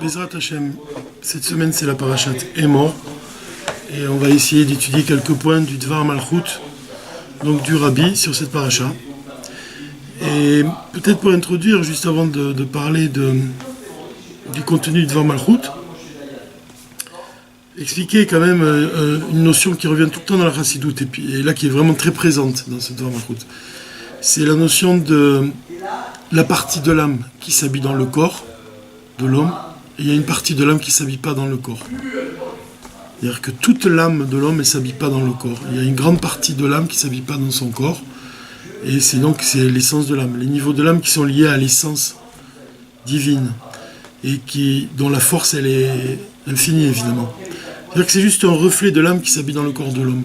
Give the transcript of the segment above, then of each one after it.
Bezrat Hashem, cette semaine c'est la parashat Emor et on va essayer d'étudier quelques points du Dvar Malchut, donc du Rabbi sur cette paracha. Et peut-être pour introduire, juste avant de parler du contenu du Dvar Malchut, expliquer quand même une notion qui revient tout le temps dans la Chassidut et là qui est vraiment très présente dans ce Dvar Malchut. C'est la notion de la partie de l'âme qui s'habille dans le corps de l'homme, et il y a une partie de l'âme qui ne s'habille pas dans le corps. C'est-à-dire que toute l'âme de l'homme ne s'habille pas dans le corps. Il y a une grande partie de l'âme qui ne s'habille pas dans son corps, et c'est l'essence de l'âme. Les niveaux de l'âme qui sont liés à l'essence divine, et dont la force elle est infinie évidemment. C'est-à-dire que c'est juste un reflet de l'âme qui s'habille dans le corps de l'homme.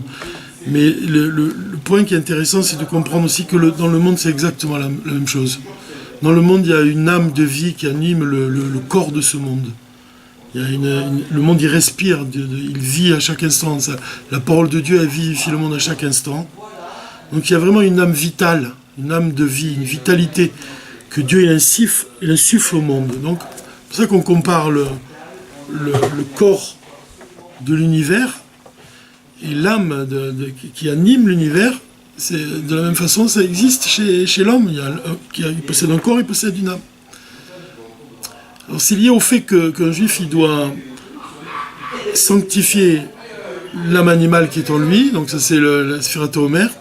Mais le point qui est intéressant, c'est de comprendre aussi que dans le monde, c'est exactement la même chose. Dans le monde, il y a une âme de vie qui anime le corps de ce monde. Il y a le monde, il respire, il vit à chaque instant. La parole de Dieu, elle vivifie le monde à chaque instant. Donc il y a vraiment une âme vitale, une âme de vie, une vitalité que Dieu il insuffle au monde. Donc c'est pour ça qu'on compare le corps de l'univers et l'âme qui anime l'univers. C'est de la même façon, ça existe chez l'homme. Il possède un corps, il possède une âme. Alors c'est lié au fait qu'un juif, il doit sanctifier l'âme animale qui est en lui. Donc ça, c'est la Sfirat Omer.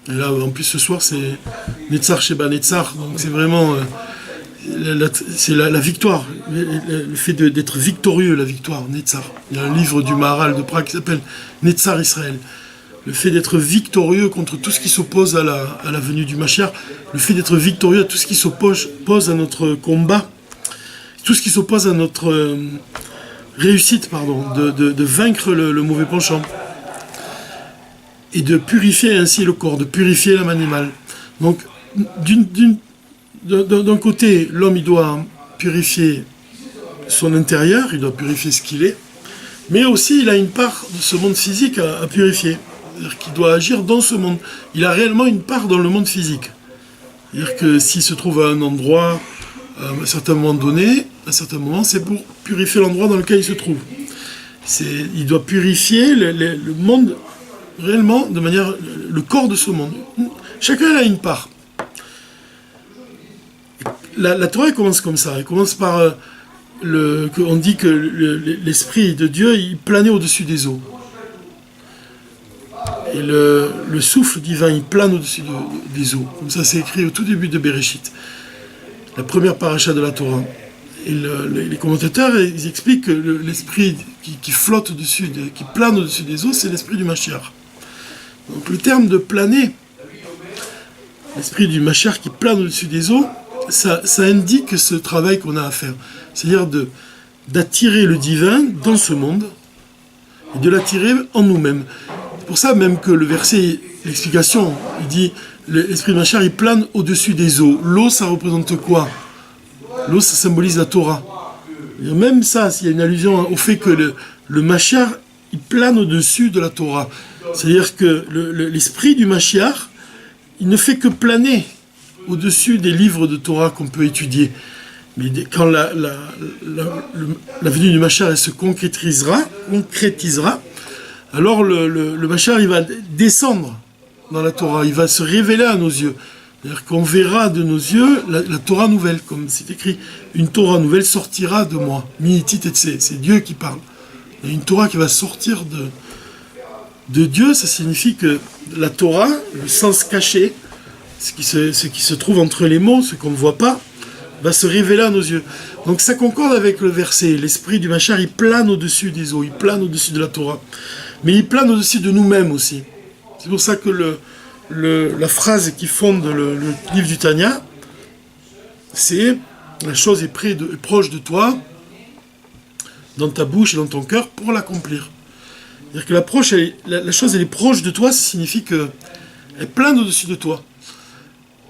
Et là, en plus, ce soir, c'est Netzar Sheba Netzar. Donc c'est vraiment la victoire. Le fait d'être victorieux, la victoire, Netzar. Il y a un livre du Maharal de Prague qui s'appelle Netzar Israël. Le fait d'être victorieux contre tout ce qui s'oppose à la venue du Mashiach, le fait d'être victorieux à tout ce qui s'oppose à notre combat, tout ce qui s'oppose à notre réussite, de vaincre le mauvais penchant, et de purifier ainsi le corps, de purifier l'âme animale. Donc, d'un côté, l'homme il doit purifier son intérieur, il doit purifier ce qu'il est, mais aussi il a une part de ce monde physique à purifier. C'est-à-dire qu'il doit agir dans ce monde. Il a réellement une part dans le monde physique. C'est-à-dire que s'il se trouve à un endroit, à un certain moment donné, à un certain moment, c'est pour purifier l'endroit dans lequel il se trouve. Il doit purifier le monde, réellement, de manière... le corps de ce monde. Chacun a une part. La Torah commence comme ça. Elle commence par... on dit que l'Esprit de Dieu, il planait au-dessus des eaux. Et le souffle divin, il plane au-dessus des eaux. Comme ça, c'est écrit au tout début de Bereshit, la première paracha de la Torah. Et les commentateurs, ils expliquent que l'esprit qui flotte au-dessus, qui plane au-dessus des eaux, c'est l'esprit du Mashiach. Donc le terme de planer, l'esprit du Mashiach qui plane au-dessus des eaux, ça indique ce travail qu'on a à faire. C'est-à-dire d'attirer le divin dans ce monde et de l'attirer en nous-mêmes. C'est pour ça même que le verset, l'explication, il dit l'esprit de Mashiach, il plane au-dessus des eaux. L'eau, ça représente quoi? L'eau, ça symbolise la Torah. Et même ça, il y a une allusion au fait que le Mashiach, il plane au-dessus de la Torah. C'est-à-dire que l'esprit du Mashiach, il ne fait que planer au-dessus des livres de Torah qu'on peut étudier. Mais quand la venue du Mashiach elle se concrétisera, alors le Mashiach, il va descendre dans la Torah, il va se révéler à nos yeux. C'est-à-dire qu'on verra de nos yeux la Torah nouvelle, comme c'est écrit, une Torah nouvelle sortira de moi. Mi'itit etse, c'est Dieu qui parle. Il y a une Torah qui va sortir de Dieu, ça signifie que la Torah, le sens caché, ce qui se trouve entre les mots, ce qu'on ne voit pas, va se révéler à nos yeux. Donc ça concorde avec le verset, l'esprit du Mashiach, il plane au-dessus des eaux, il plane au-dessus de la Torah. Mais il plane au-dessus de nous-mêmes aussi. C'est pour ça que la phrase qui fonde le livre du Tanya, c'est « La chose est proche de toi, dans ta bouche et dans ton cœur, pour l'accomplir. » C'est-à-dire que la chose elle est proche de toi, ça signifie qu'elle plane au-dessus de toi.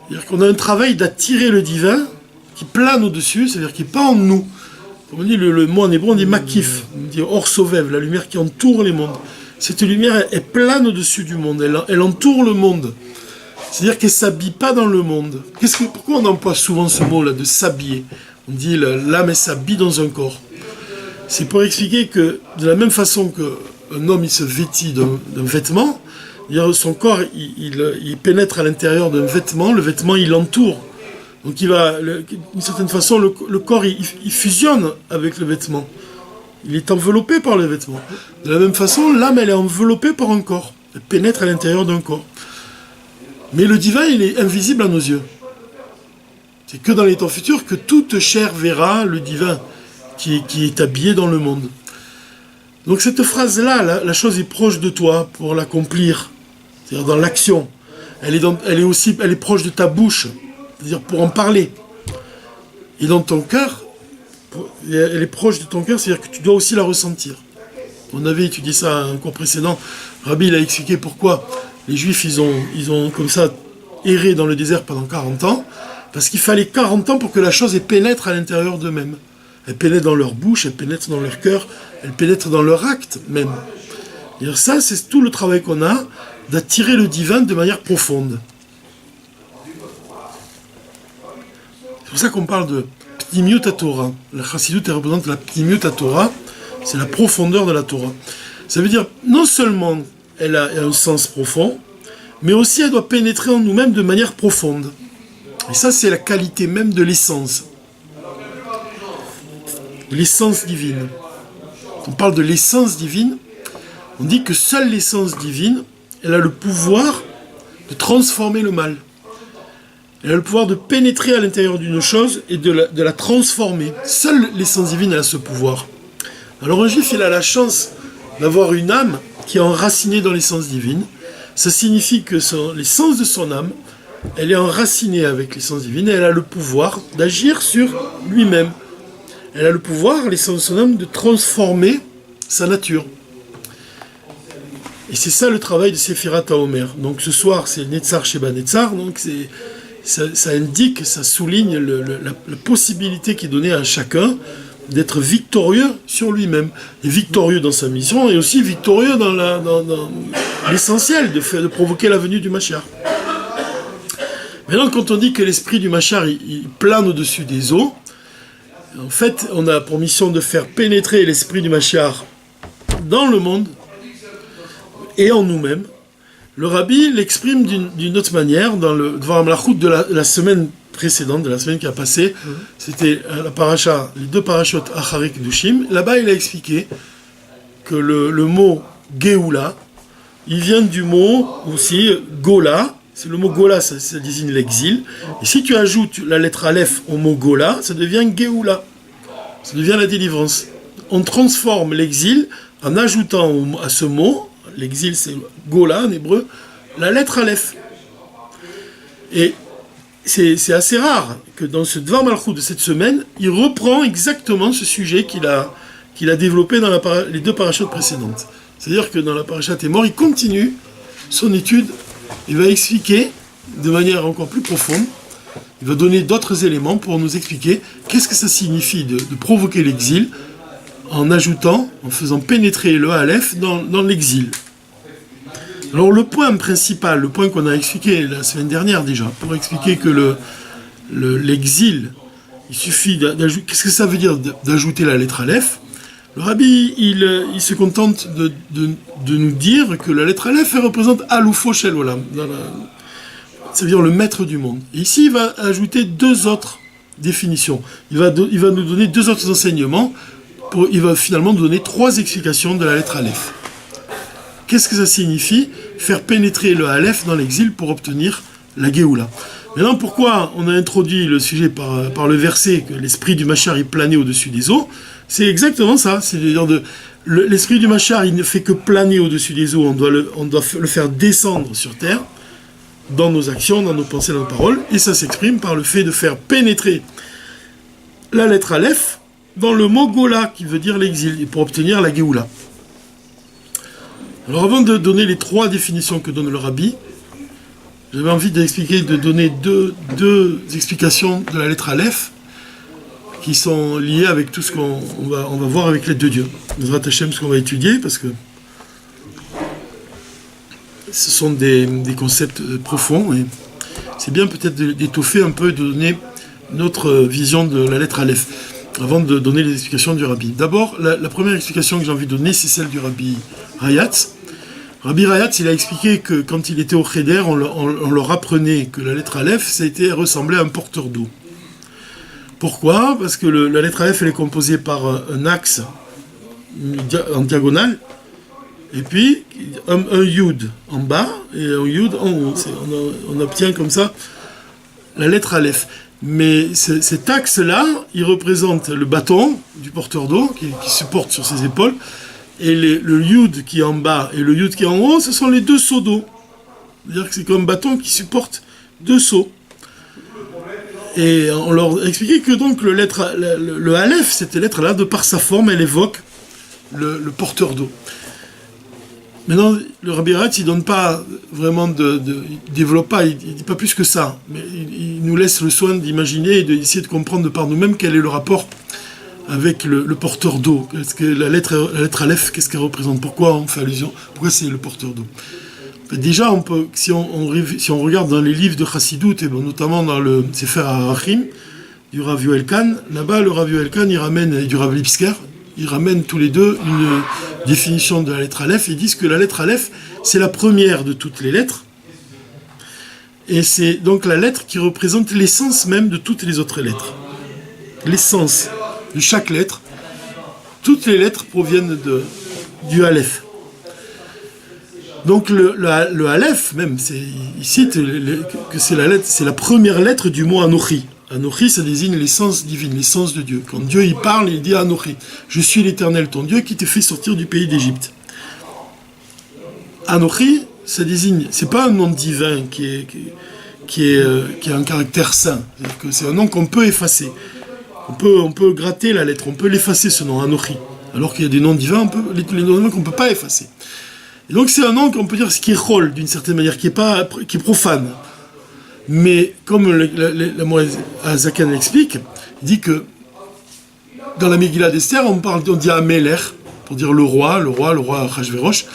C'est-à-dire qu'on a un travail d'attirer le divin qui plane au-dessus, c'est-à-dire qui n'est pas en nous. Comme on dit le mot en hébreu, on dit makif, on dit or sovev, la lumière qui entoure les mondes. Cette lumière, elle plane au-dessus du monde, elle entoure le monde. C'est-à-dire qu'elle ne s'habille pas dans le monde. Pourquoi on emploie souvent ce mot-là, de s'habiller? On dit l'âme, elle s'habille dans un corps. C'est pour expliquer que de la même façon qu'un homme il se vêtit d'un vêtement, son corps il pénètre à l'intérieur d'un vêtement, le vêtement il l'entoure. Donc d'une certaine façon le corps il fusionne avec le vêtement. Il est enveloppé par le vêtement. De la même façon, l'âme elle est enveloppée par un corps. Elle pénètre à l'intérieur d'un corps. Mais le divin il est invisible à nos yeux. C'est que dans les temps futurs que toute chair verra le divin qui est habillé dans le monde. Donc cette phrase-là, la chose est proche de toi pour l'accomplir, c'est-à-dire dans l'action. Elle est proche de ta bouche, c'est-à-dire pour en parler. Et dans ton cœur, elle est proche de ton cœur, c'est-à-dire que tu dois aussi la ressentir. On avait étudié ça un cours précédent. Rabbi il a expliqué pourquoi les Juifs ils ont comme ça erré dans le désert pendant 40 ans, parce qu'il fallait 40 ans pour que la chose pénètre à l'intérieur d'eux-mêmes. Elle pénètre dans leur bouche, elle pénètre dans leur cœur, elle pénètre dans leur acte même. Et ça, c'est tout le travail qu'on a d'attirer le divin de manière profonde. C'est pour ça qu'on parle de Pnimiut Torah. La Chassidut représente la Pnimiut Torah, c'est la profondeur de la Torah. Ça veut dire, non seulement elle a un sens profond, mais aussi elle doit pénétrer en nous-mêmes de manière profonde. Et ça, c'est la qualité même de l'essence. L'essence divine. Quand on parle de l'essence divine, on dit que seule l'essence divine, elle a le pouvoir de transformer le mal. Elle a le pouvoir de pénétrer à l'intérieur d'une chose et de la transformer. Seule l'essence divine elle a ce pouvoir. Alors un juif, il a la chance d'avoir une âme qui est enracinée dans l'essence divine. Ça signifie que l'essence de son âme, elle est enracinée avec l'essence divine et elle a le pouvoir d'agir sur lui-même. Elle a le pouvoir, l'essence de son âme, de transformer sa nature. Et c'est ça le travail de Sephirat HaOmer. Donc ce soir, c'est Netzar Sheba Netzar, donc ça indique, ça souligne la possibilité qui est donnée à chacun d'être victorieux sur lui-même. Et victorieux dans sa mission, et aussi victorieux dans l'essentiel, de provoquer la venue du Mashiach. Maintenant, quand on dit que l'esprit du Mashiach, il plane au-dessus des eaux, en fait, on a pour mission de faire pénétrer l'esprit du Mashiach dans le monde et en nous-mêmes. Le Rabbi l'exprime d'une autre manière dans le Dvar HaMalachut de la semaine précédente, de la semaine qui a passé. C'était la paracha, les deux parachutes Achari Kedushim. Là-bas, il a expliqué que le mot Geoula, il vient du mot aussi Gola. C'est le mot Gola, ça désigne l'exil. Et si tu ajoutes la lettre Aleph au mot Gola, ça devient Geoula. Ça devient la délivrance. On transforme l'exil en ajoutant à ce mot, l'exil c'est Gola en hébreu, la lettre Aleph. Et c'est assez rare que dans ce Dvar Malchut de cette semaine, il reprend exactement ce sujet qu'il a développé dans les deux parachutes précédentes. C'est-à-dire que dans la parachat Emor, il continue son étude. Il va expliquer de manière encore plus profonde, il va donner d'autres éléments pour nous expliquer qu'est-ce que ça signifie de provoquer l'exil en faisant pénétrer le Aleph dans l'exil. Alors le point principal, le point qu'on a expliqué la semaine dernière déjà, pour expliquer que l'exil, il suffit d'ajouter, qu'est-ce que ça veut dire d'ajouter la lettre Aleph? Le Rabbi, il se contente de nous dire que la lettre Aleph, elle représente Alufo Shel Olam, ça veut dire le maître du monde. Et ici, il va ajouter deux autres définitions. Il va nous donner deux autres enseignements. Il va finalement nous donner trois explications de la lettre Aleph. Qu'est-ce que ça signifie? Faire pénétrer le Aleph dans l'exil pour obtenir la Géoula. Maintenant, pourquoi on a introduit le sujet par le verset que l'esprit du Mashiach est plané au-dessus des eaux? C'est exactement ça. C'est-à-dire l'esprit du Mashiach, il ne fait que planer au-dessus des eaux. On doit le faire descendre sur terre, dans nos actions, dans nos pensées, dans nos paroles. Et ça s'exprime par le fait de faire pénétrer la lettre Aleph dans le mot Gola, qui veut dire l'exil, et pour obtenir la Géoula. Alors avant de donner les trois définitions que donne le Rabbi, j'avais envie de donner deux explications de la lettre Aleph qui sont liées avec tout ce qu'on va voir avec l'aide de Dieu. Nous rattachons ce qu'on va étudier parce que ce sont des concepts profonds et c'est bien peut-être d'étoffer un peu, de donner notre vision de la lettre Aleph. avant de donner les explications du Rabbi. D'abord, la première explication que j'ai envie de donner, c'est celle du Rabbi Rayatz. Rabbi Rayatz, il a expliqué que quand il était au Cheder, on leur apprenait que la lettre Aleph, ressemblait à un porteur d'eau. Pourquoi ? Parce que la lettre Aleph, elle est composée par un axe en diagonale, et puis un Yud en bas et un Yud en haut. On obtient comme ça la lettre Aleph. Mais cet axe-là, il représente le bâton du porteur d'eau qui se porte sur ses épaules, et le Yud qui est en bas et le Yud qui est en haut, ce sont les deux seaux d'eau. C'est-à-dire que c'est comme un bâton qui supporte deux seaux. Et on leur expliquait que donc le Aleph, cette lettre-là, de par sa forme, elle évoque le porteur d'eau. Maintenant, le Rabbi Rayatz, il donne pas vraiment il développe pas, il dit pas plus que ça, mais il nous laisse le soin d'imaginer et d'essayer de comprendre de par nous-mêmes quel est le rapport avec le porteur d'eau. Qu'est-ce que la lettre Aleph, qu'est-ce qu'elle représente ? Pourquoi on fait allusion ? Pourquoi c'est le porteur d'eau ? Déjà, on peut, si on regarde dans les livres de Chassidut, et notamment dans le Sefer HaArachim du Rav Yoel Kahn, là-bas, le Rav Yoel Kahn, et du Rav Lipsker, ils ramènent tous les deux une définition de la lettre Aleph. Ils disent que la lettre Aleph, c'est la première de toutes les lettres. Et c'est donc la lettre qui représente l'essence même de toutes les autres lettres. L'essence de chaque lettre. Toutes les lettres proviennent du Aleph. Donc le Aleph, même, il cite que c'est la première lettre du mot Anochi. Anochi, ça désigne l'essence divine, l'essence de Dieu. Quand Dieu il parle, il dit Anochi, je suis l'Éternel, ton Dieu, qui t'ai fait sortir du pays d'Égypte. Anochi, ça désigne, c'est pas un nom divin qui a un caractère saint. C'est-à-dire que c'est un nom qu'on peut effacer. On peut gratter la lettre, on peut l'effacer ce nom, Anochi. Alors qu'il y a des noms divins, les noms divins qu'on ne peut pas effacer. Et donc c'est un nom qu'on peut dire ce qui est rôle d'une certaine manière, qui est profane. Mais comme la Moïse Azakan l'explique, il dit que dans la Megillah d'Esther, on dit Améler, pour dire le roi Achashverosh.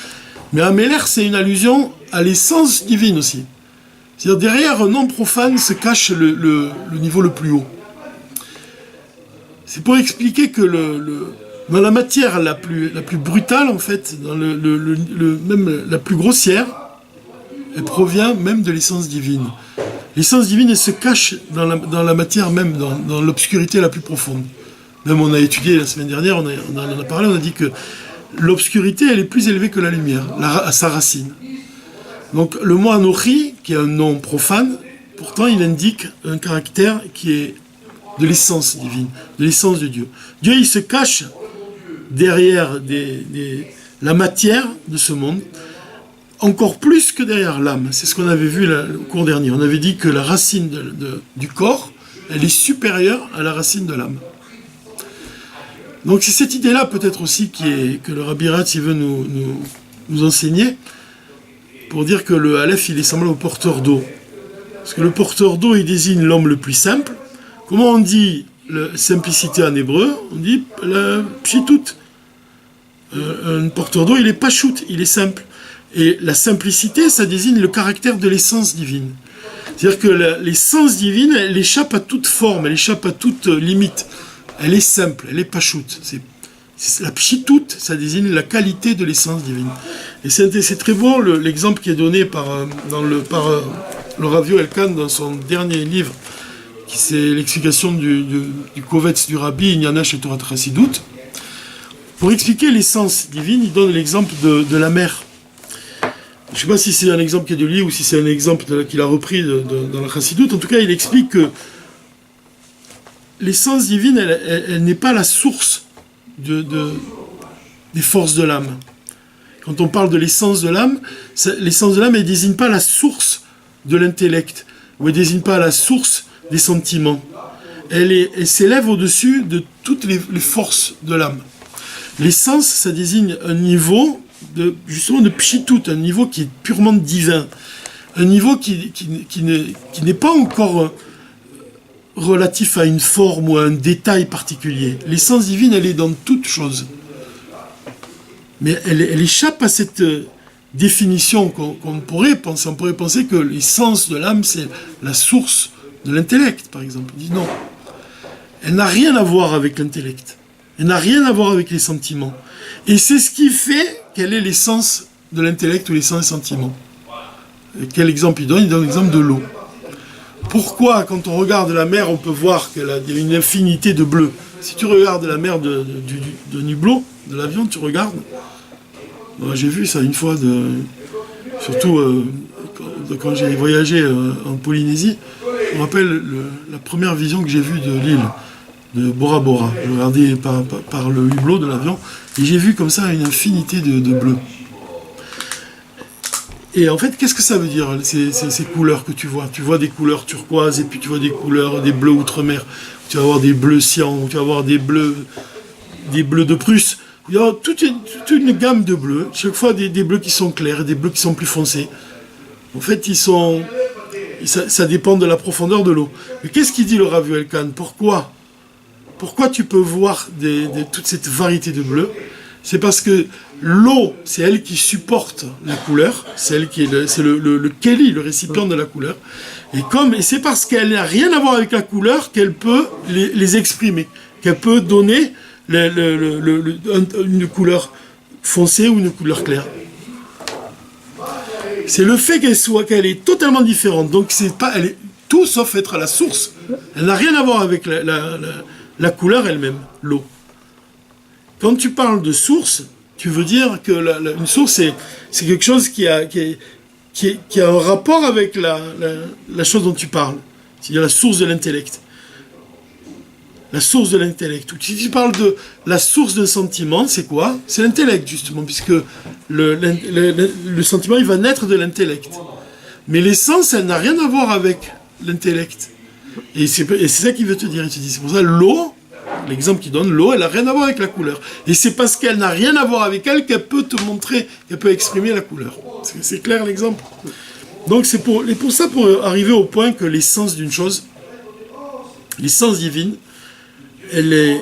Mais Améler, c'est une allusion à l'essence divine aussi. C'est-à-dire derrière un nom profane se cache le niveau le plus haut. C'est pour expliquer que dans la matière la plus brutale, en fait, dans même la plus grossière, elle provient même de l'essence divine. L'essence divine, elle se cache dans la matière même, dans l'obscurité la plus profonde. Même on a étudié la semaine dernière, on en a parlé, on a dit que l'obscurité, elle est plus élevée que la lumière, à sa racine. Donc le mot Anochi, qui est un nom profane, pourtant il indique un caractère qui est de l'essence divine, de l'essence de Dieu. Dieu, il se cache derrière la matière de ce monde, encore plus que derrière l'âme. C'est ce qu'on avait vu au cours dernier. On avait dit que la racine du corps, elle est supérieure à la racine de l'âme. Donc c'est cette idée-là peut-être aussi que le Rabbi Rayatz veut nous enseigner, pour dire que le Aleph, il est semblable au porteur d'eau. Parce que le porteur d'eau, il désigne l'homme le plus simple. Comment on dit la simplicité en hébreu ? On dit la pshitut. Un porteur d'eau, il est pachout, il est simple. Et la simplicité, ça désigne le caractère de l'essence divine. C'est-à-dire que l'essence divine, elle échappe à toute forme, elle échappe à toute limite. Elle est simple, elle est pachout. La pshitout, ça désigne la qualité de l'essence divine. Et c'est très beau l'exemple qui est donné par le Rav Yoel Kahn dans son dernier livre, qui c'est l'explication du Kovetz du Rabbi Inyana chez Torah Chassidut. Pour expliquer l'essence divine, il donne l'exemple de la mer. Je ne sais pas si c'est un exemple qui est de lui ou si c'est un exemple qu'il a repris dans la Chassidut. En tout cas, il explique que l'essence divine, elle n'est pas la source des forces de l'âme. Quand on parle de l'essence de l'âme, elle ne désigne pas la source de l'intellect, ou elle ne désigne pas la source des sentiments. Elle s'élève au-dessus de toutes les forces de l'âme. L'essence, ça désigne un niveau justement de pshitout, un niveau qui est purement divin, un niveau qui n'est pas encore relatif à une forme ou à un détail particulier. L'essence divine, elle est dans toute chose. Mais elle échappe à cette définition qu'on pourrait penser. On pourrait penser que l'essence de l'âme, c'est la source de l'intellect, par exemple. On dit non. elle n'a rien à voir avec l'intellect. Elle n'a rien à voir avec les sentiments. Et c'est ce qui fait quel est l'essence de l'intellect ou l'essence des sentiments. Et quel exemple il donne? Il donne l'exemple de l'eau. Pourquoi, quand on regarde la mer, on peut voir qu'il y a une infinité de bleu? Si tu regardes la mer de Nublo, de l'avion, tu regardes. J'ai vu ça une fois, surtout quand j'ai voyagé en Polynésie. Je me rappelle la première vision que j'ai vue de l'île de Bora Bora. Je regardais par le hublot de l'avion et j'ai vu comme ça une infinité de bleu. Et en fait, qu'est-ce que ça veut dire, ces couleurs que tu vois? Tu vois des couleurs turquoises et puis tu vois des couleurs, des bleus outre-mer. Tu vas avoir des bleus cyan, tu vas avoir des bleus de Prusse. Il y a toute une gamme de bleus. Chaque fois, des bleus qui sont clairs et des bleus qui sont plus foncés. En fait, ça dépend de la profondeur de l'eau. Mais qu'est-ce qu'il dit le Rav Yoel Kahn? Pourquoi tu peux voir toute cette variété de bleus? C'est parce que l'eau, c'est elle qui supporte la couleur, c'est elle qui est le keli, le récipient de la couleur. Et c'est parce qu'elle n'a rien à voir avec la couleur qu'elle peut les exprimer, qu'elle peut donner une couleur foncée ou une couleur claire. C'est le fait qu'elle est totalement différente. Donc elle est tout sauf être à la source. Elle n'a rien à voir avec la couleur elle-même, l'eau. Quand tu parles de source, tu veux dire que une source, c'est quelque chose qui a un rapport avec la chose dont tu parles. C'est-à-dire la source de l'intellect. La source de l'intellect. Si tu parles de la source d'un sentiment, c'est quoi? C'est l'intellect, justement, puisque le sentiment, il va naître de l'intellect. Mais l'essence, elle n'a rien à voir avec l'intellect. Et c'est ça qu'il veut te dire. Il te dit, c'est pour ça, l'eau, l'exemple qu'il donne, l'eau, elle n'a rien à voir avec la couleur. Et c'est parce qu'elle n'a rien à voir avec elle qu'elle peut te montrer, qu'elle peut exprimer la couleur. C'est clair l'exemple. Donc c'est pour ça, pour arriver au point que l'essence d'une chose, l'essence divine, elle est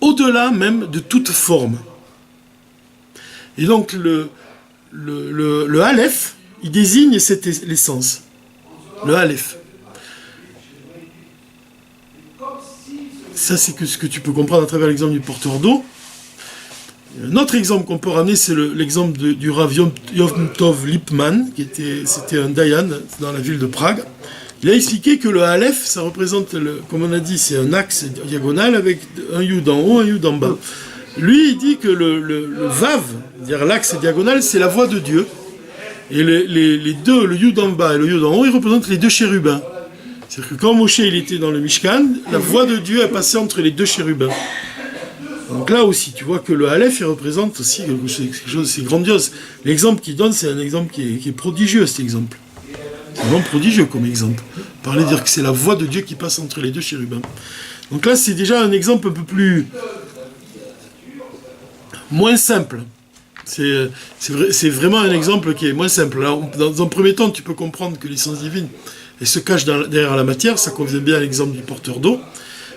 au-delà même de toute forme. Et donc le Aleph, il désigne l'essence. Le Aleph. Ça, c'est ce que tu peux comprendre à travers l'exemple du porteur d'eau. Un autre exemple qu'on peut ramener, c'est l'exemple du Rav Yom Tov Lipman, c'était un Dayan dans la ville de Prague. Il a expliqué que le Aleph, ça représente, comme on a dit, c'est un axe diagonal avec un Yud en haut, un Yud en bas. Lui, il dit que le Vav, c'est-à-dire l'axe diagonal, c'est la voix de Dieu. Et les deux, le Yud en bas et le Yud en haut, ils représentent les deux chérubins. C'est-à-dire que quand Moshe il était dans le Mishkan, la voix de Dieu est passée entre les deux chérubins. Donc là aussi, tu vois que le Aleph, il représente aussi quelque chose de grandiose. L'exemple qu'il donne, c'est un exemple qui est prodigieux, cet exemple. C'est vraiment prodigieux comme exemple. Parler de dire que c'est la voix de Dieu qui passe entre les deux chérubins. Donc là, c'est déjà un exemple un peu moins simple. C'est vraiment un exemple qui est moins simple. Alors, dans un premier temps, tu peux comprendre que l'essence divine, elle se cache derrière la matière, ça convient bien à l'exemple du porteur d'eau.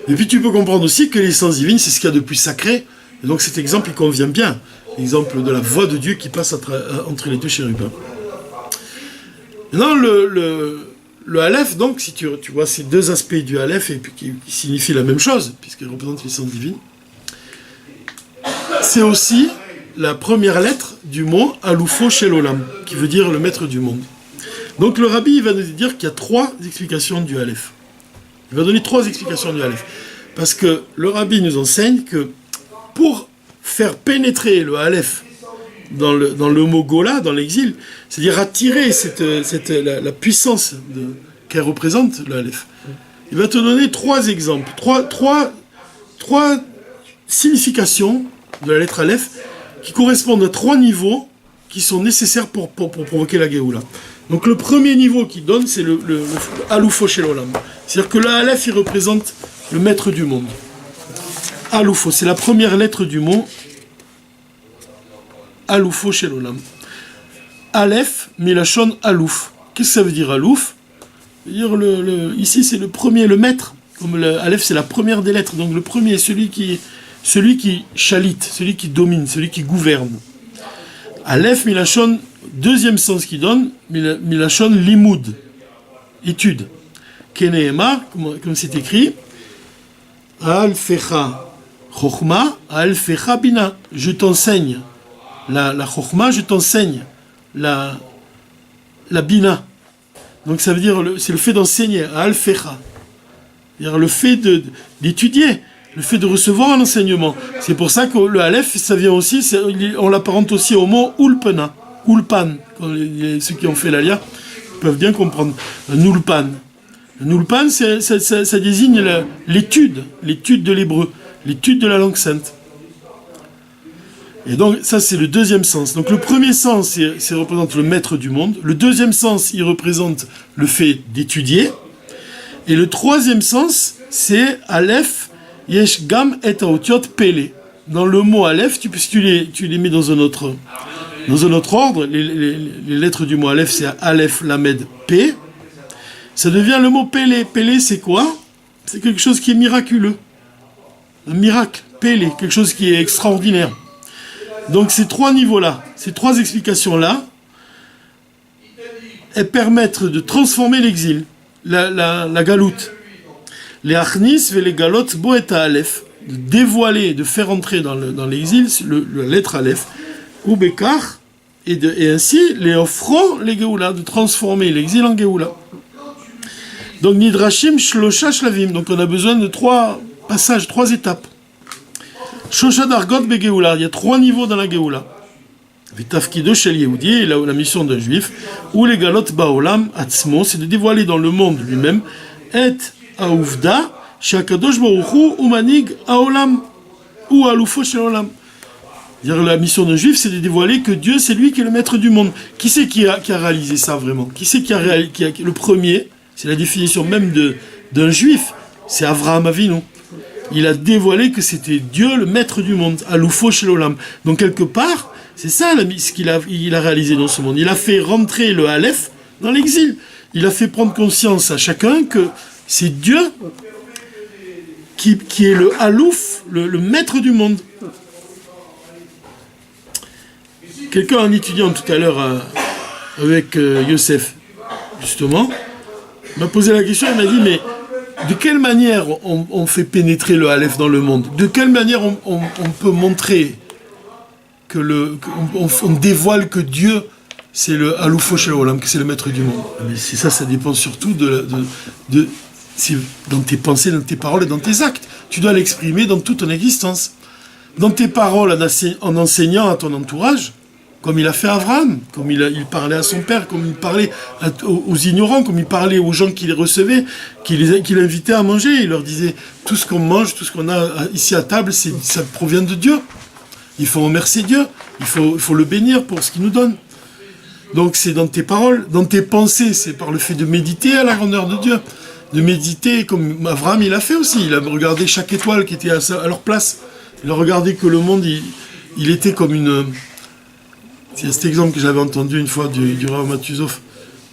Et puis tu peux comprendre aussi que l'essence divine, c'est ce qu'il y a de plus sacré. Et donc cet exemple, il convient bien. L'exemple de la voix de Dieu qui passe entre les deux chérubins. Maintenant, le Aleph, donc, si tu vois ces deux aspects du Aleph, et puis qui signifient la même chose, puisqu'il représente l'essence divine, c'est aussi la première lettre du mot Aloufo Shel Olam, qui veut dire le maître du monde. Donc le Rabbi il va nous dire qu'il y a 3 explications du Aleph. Il va donner 3 explications du Aleph. Parce que le Rabbi nous enseigne que pour faire pénétrer le Aleph dans le mot Gola, dans l'exil, c'est-à-dire attirer la puissance qu'elle représente, le Aleph, il va te donner 3 exemples, 3 significations de la lettre Aleph qui correspondent à 3 niveaux qui sont nécessaires pour provoquer la Géoula. Donc le premier niveau qu'il donne, c'est le Aloufo Shel Olam. C'est-à-dire que le Aleph, il représente le maître du monde. Aloufo, c'est la première lettre du mot Aloufo Shel Olam. Aleph, Milachon Alouf. Qu'est-ce que ça veut dire Alouf? C'est-à-dire ici, c'est le premier, le maître. Comme le Aleph, c'est la première des lettres. Donc le premier, celui qui chalite, celui qui domine, celui qui gouverne. Aleph, Milachon, deuxième sens qu'il donne, Milachon Limoud, étude. Keneema, comme c'est écrit, Al-Fecha Chochma, Al-Fecha Bina. Je t'enseigne la Chochma, je t'enseigne la Bina. Donc ça veut dire, c'est le fait d'enseigner, Al-Fecha. C'est-à-dire le fait d'étudier, le fait de recevoir un enseignement. C'est pour ça que le Aleph, ça vient aussi, on l'apparente aussi au mot Ulpana, Ulpan. Ceux qui ont fait l'Alia peuvent bien comprendre. Un Ulpan. Un Ulpan, ça désigne l'étude de l'hébreu, l'étude de la langue sainte. Et donc, ça, c'est le deuxième sens. Donc, le premier sens, c'est représente le maître du monde. Le deuxième sens, il représente le fait d'étudier. Et le troisième sens, c'est Aleph, Yesh Gam et Aotiot Pele. Dans le mot Aleph, tu les mets dans un autre ordre. Les lettres du mot Aleph, c'est Aleph, Lamed, P. Ça devient le mot Pele. Pele, c'est quoi? C'est quelque chose qui est miraculeux. Un miracle. Pele, quelque chose qui est extraordinaire. Donc ces trois niveaux-là, ces trois explications-là, elles permettent de transformer l'exil, la galoute. Les achnis et les galotes boeta aleph, de dévoiler, de faire entrer dans l'exil la lettre aleph, ou bekar, et ainsi les offrons les geoula, de transformer l'exil en geoula. Donc nidrashim shlosha shlavim, donc on a besoin de trois passages, trois étapes. Shosha dargot be geoula, il y a trois niveaux dans la geoula. Vitafkido shel Yehudi, la mission d'un juif, ou les galotes baolam atzmo, c'est de dévoiler dans le monde lui-même, et aouvda, shakadosh baruchu umanig aolam, ou alufo shel olam. C'est-à-dire la mission d'un juif, c'est de dévoiler que Dieu, c'est lui qui est le maître du monde. Qui c'est qui a réalisé ça vraiment? Qui c'est qui a le premier? C'est la définition même d'un juif. C'est Avraham Avinu. Il a dévoilé que c'était Dieu le maître du monde, Aloufo Shel Olam. Donc quelque part, c'est ça ce qu'il a réalisé dans ce monde. Il a fait rentrer le Aleph dans l'exil. Il a fait prendre conscience à chacun que c'est Dieu qui est le Alouf, le maître du monde. Quelqu'un en étudiant tout à l'heure avec Yosef, justement, m'a posé la question, il m'a dit, mais de quelle manière on fait pénétrer le Aleph dans le monde? De quelle manière on peut montrer on dévoile que Dieu, c'est le Aloufo Shel Olam, que c'est le maître du monde? Mais c'est ça dépend surtout c'est dans tes pensées, dans tes paroles et dans tes actes. Tu dois l'exprimer dans toute ton existence. Dans tes paroles, en enseignant à ton entourage, comme il a fait Abraham, comme il parlait à son père, comme il parlait aux ignorants, comme il parlait aux gens qui les recevaient, qu'il invitait à manger. Il leur disait, tout ce qu'on mange, tout ce qu'on a ici à table, ça provient de Dieu. Il faut remercier Dieu, il faut le bénir pour ce qu'il nous donne. Donc c'est dans tes paroles, dans tes pensées, c'est par le fait de méditer à la grandeur de Dieu. De méditer comme Abraham il a fait aussi. Il a regardé chaque étoile qui était à leur place. Il a regardé que le monde, il était comme une... C'est cet exemple que j'avais entendu une fois du Rav Matuzov,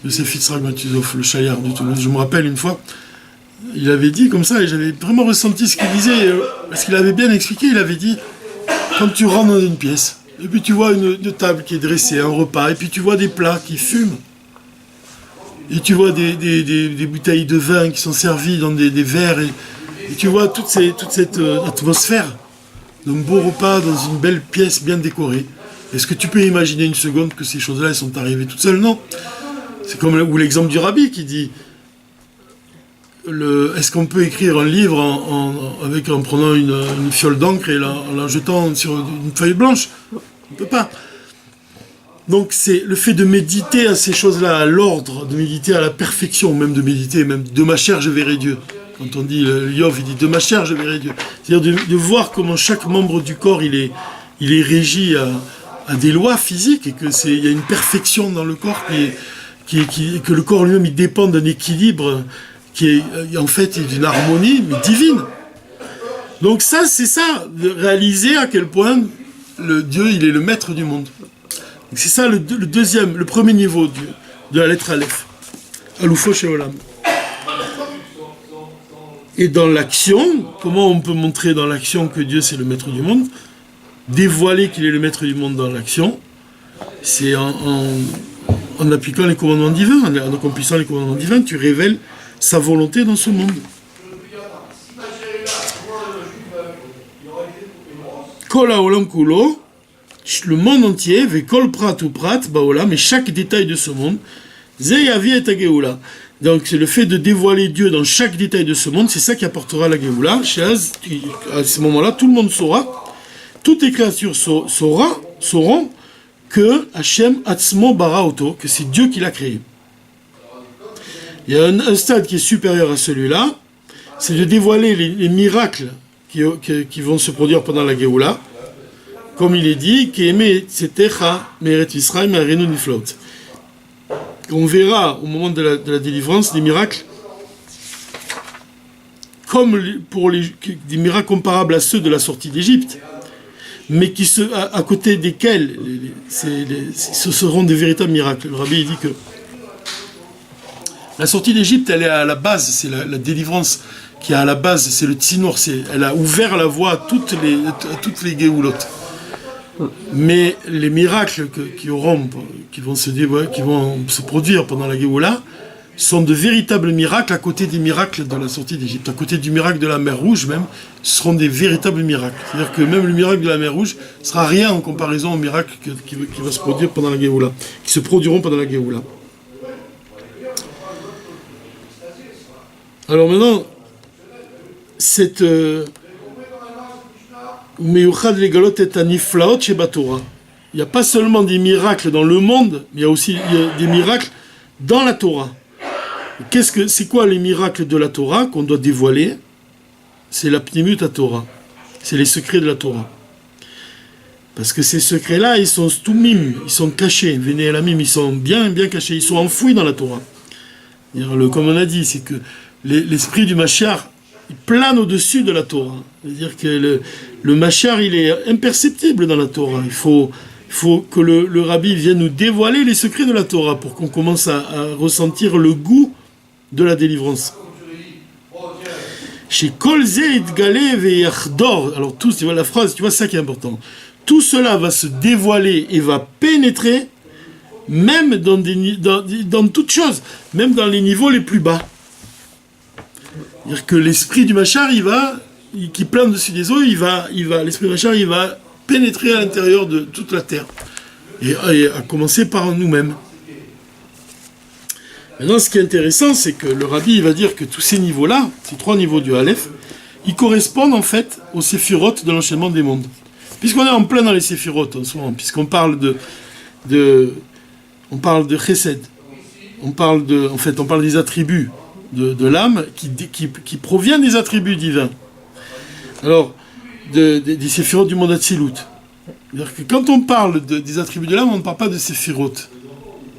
de Yitzhak Matuzov, le Shayar du Toulouse. Je me rappelle une fois, il avait dit comme ça, et j'avais vraiment ressenti ce qu'il disait, parce qu'il avait bien expliqué, il avait dit, quand tu rentres dans une pièce, et puis tu vois une table qui est dressée, un repas, et puis tu vois des plats qui fument, et tu vois des bouteilles de vin qui sont servies dans des verres, et tu vois toute cette atmosphère d'un beau repas dans une belle pièce bien décorée. Est-ce que tu peux imaginer une seconde que ces choses-là elles sont arrivées toutes seules? Non. C'est comme l'exemple du rabbi qui dit est-ce qu'on peut écrire un livre en prenant une fiole d'encre et en la jetant sur une feuille blanche? On ne peut pas. Donc c'est le fait de méditer à ces choses-là, à l'ordre, de méditer à la perfection, même de méditer, même de ma chair je verrai Dieu. Quand on dit Yov, il dit de ma chair je verrai Dieu. C'est-à-dire de voir comment chaque membre du corps il est régi à des lois physiques et il y a une perfection dans le corps que le corps lui-même il dépend d'un équilibre qui est en fait d'une harmonie mais divine. Donc c'est ça, de réaliser à quel point le Dieu il est le maître du monde. Donc c'est ça le premier niveau de la lettre Aleph, Aloufo Shel Olam. Et dans l'action, comment on peut montrer dans l'action que Dieu c'est le maître du monde? Dévoiler qu'il est le maître du monde dans l'action, c'est en appliquant les commandements divins, en accomplissant les commandements divins, tu révèles sa volonté dans ce monde. Kol haolam kulo, le monde entier, vekol prat ou prat, baolam, et chaque détail de ce monde, ze yavi et geoula. Donc c'est le fait de dévoiler Dieu dans chaque détail de ce monde, c'est ça qui apportera la geoula. À ce moment-là, tout le monde saura, toutes les créatures sauront que Hachem Atzmo bara auto, que c'est Dieu qui l'a créé. Il y a un stade qui est supérieur à celui-là, c'est de dévoiler les miracles qui vont se produire pendant la Géoula, comme il est dit, on verra au moment de la délivrance des miracles, comme des miracles comparables à ceux de la sortie d'Égypte, mais à côté desquels ce seront des véritables miracles. Le Rabbi dit que la sortie d'Égypte, elle est à la base, c'est la délivrance qui est à la base, c'est le Tzinour, elle a ouvert la voie à toutes les Géoulottes. Mais les miracles qui vont se produire pendant la Géoula sont de véritables miracles à côté des miracles de la sortie d'Égypte. À côté du miracle de la mer Rouge même, ce seront des véritables miracles. C'est-à-dire que même le miracle de la mer Rouge ne sera rien en comparaison aux miracles qui vont se produire pendant la Géoula, qui se produiront pendant la Géoula. Alors maintenant, il n'y a pas seulement des miracles dans le monde, mais il y a aussi des miracles dans la Torah. C'est quoi les miracles de la Torah qu'on doit dévoiler? C'est la pnimut à Torah. C'est les secrets de la Torah. Parce que ces secrets-là, ils sont stumim, ils sont cachés. Véné la mime, ils sont bien cachés, ils sont enfouis dans la Torah. Comme on a dit, c'est que l'esprit du Mashiach, il plane au-dessus de la Torah. C'est-à-dire que le Mashiach, il est imperceptible dans la Torah. Il faut que le Rabbi vienne nous dévoiler les secrets de la Torah pour qu'on commence à ressentir le goût de la délivrance. Chez Kolze Itgale Veyachdor. Alors tous, tu vois la phrase, tu vois ça qui est important. Tout cela va se dévoiler et va pénétrer, même dans toutes choses, même dans les niveaux les plus bas. C'est-à-dire que l'esprit du Machar, qui plane dessus des eaux, l'esprit du Machar, il va pénétrer à l'intérieur de toute la terre. Et à commencer par nous-mêmes. Maintenant, ce qui est intéressant, c'est que le Rabbi il va dire que tous ces niveaux-là, ces 3 niveaux du Aleph, ils correspondent en fait aux séphirotes de l'enchaînement des mondes. Puisqu'on est en plein dans les séphirotes en ce moment, puisqu'on parle de Chesed, on parle des attributs de l'âme qui proviennent des attributs divins. Alors, des séphirotes du monde Hatzilut. C'est-à-dire que quand on parle des attributs de l'âme, on ne parle pas de séphirotes.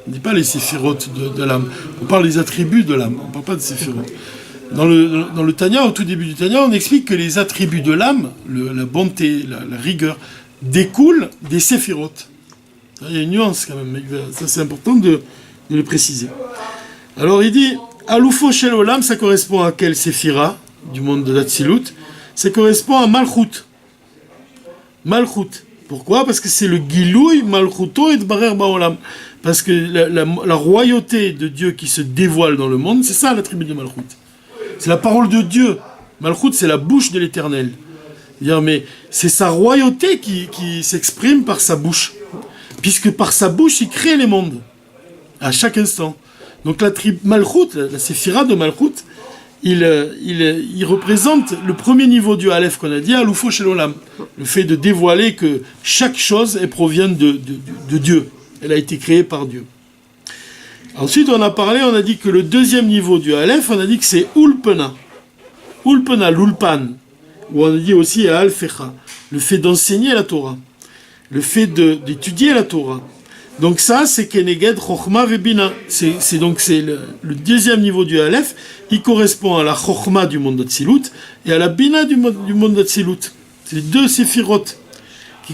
On ne dit pas les séphirotes de l'âme. On parle des attributs de l'âme. On ne parle pas de séphirotes. Dans le Tanya, au tout début du Tanya, on explique que les attributs de l'âme, la bonté, la rigueur, découlent des séphirotes. Il y a une nuance quand même. Ça, c'est important de le préciser. Alors, il dit, Aloufo Shel Olam, ça correspond à quel séphira du monde de l'Atsilut? Ça correspond à Malchut. Malchut. Pourquoi? Parce que c'est le Gilouï Malchuto et Barer Baolam. Parce que la royauté de Dieu qui se dévoile dans le monde, c'est ça l'attribut de Malchut. C'est la parole de Dieu. Malchut, c'est la bouche de l'Éternel. Mais c'est sa royauté qui s'exprime par sa bouche. Puisque par sa bouche, il crée les mondes. À chaque instant. Donc Malchut, la séphira de Malchut, il représente le premier niveau du Aleph qu'on a dit, Aloufo Shel Olam. Le fait de dévoiler que chaque chose provient de Dieu. Elle a été créée par Dieu. Ensuite, on a dit que le deuxième niveau du Aleph, on a dit que c'est Ulpana. Ulpana, l'Ulpan. Ou on a dit aussi Alfecha. Le fait d'enseigner la Torah. Le fait d'étudier la Torah. Donc ça, c'est Keneged Chochma Vebina. C'est le deuxième niveau du Aleph. Il correspond à la Chochma du monde d'Atsilut et à la Bina du monde d'Atsilut. C'est les deux séphirotes.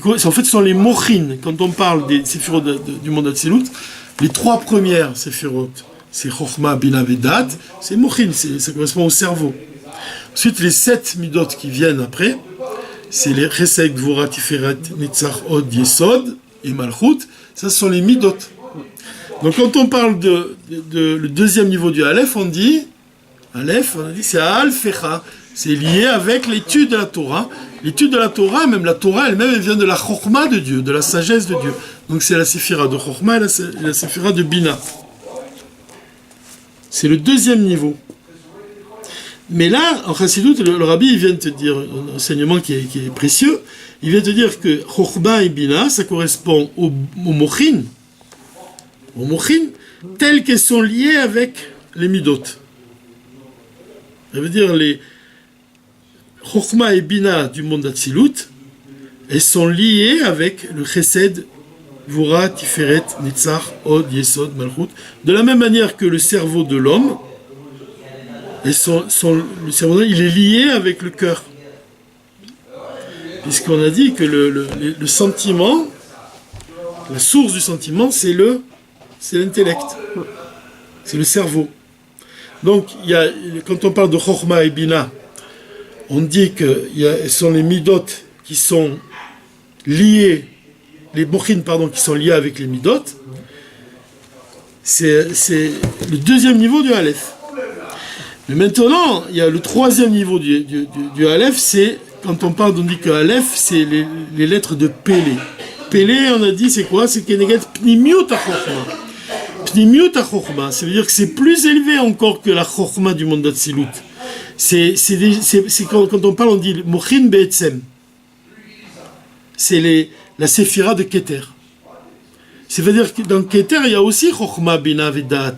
En fait, ce sont les mochin. Quand on parle des séphirotes du monde d'Atsilut, les 3 premières séphirotes, c'est Chochma, Bina, Vedat, c'est mochin, ça correspond au cerveau. Ensuite, les 7 midot qui viennent après, c'est les Chesed, Gvura, Tiferet, Nitzach, Od, Yesod et Malchut. Ça, ce sont les midot. Donc, quand on parle le deuxième niveau du Aleph, on dit Aleph, on a dit c'est Al-Fecha, c'est lié avec l'étude de la Torah. L'étude de la Torah, même la Torah elle-même, elle vient de la Chokhma de Dieu, de la sagesse de Dieu. Donc c'est la Séphira de Chokhma et la Séphira de Bina. C'est le deuxième niveau. Mais là, en Chassidut, le Rabbi il vient de te dire un enseignement qui est précieux. Il vient de te dire que Chokhma et Bina, ça correspond au Mochin, telles qu'elles sont liées avec les Midot. Ça veut dire les Chokhma et Bina du monde d'Atsilut, elles sont liées avec le Chesed, Vura, Tiferet, Netzach, Od, Yesod, Malchut. De la même manière que le cerveau de l'homme, le cerveau il est lié avec le cœur. Puisqu'on a dit que le sentiment, la source du sentiment, c'est l'intellect. C'est le cerveau. Donc, quand on parle de Chokhma et Bina, on dit que ce sont les midot qui sont liés, les mochin, qui sont liés avec les midot. C'est le deuxième niveau du Aleph. Mais maintenant, il y a le troisième niveau du Aleph, c'est, quand on parle, on dit que Aleph, c'est les lettres de Pélé. Pélé, on a dit, c'est quoi? C'est Keneget Pnimiut HaChokhma. Pnimiut HaChokhma, ça veut dire que c'est plus élevé encore que la Chokhma du monde d'Atsilut. C'est quand on parle, on dit Mochin Be'etzem. C'est la Séphira de Keter. C'est-à-dire que dans Keter, il y a aussi Chokhma, Bina, Vedat.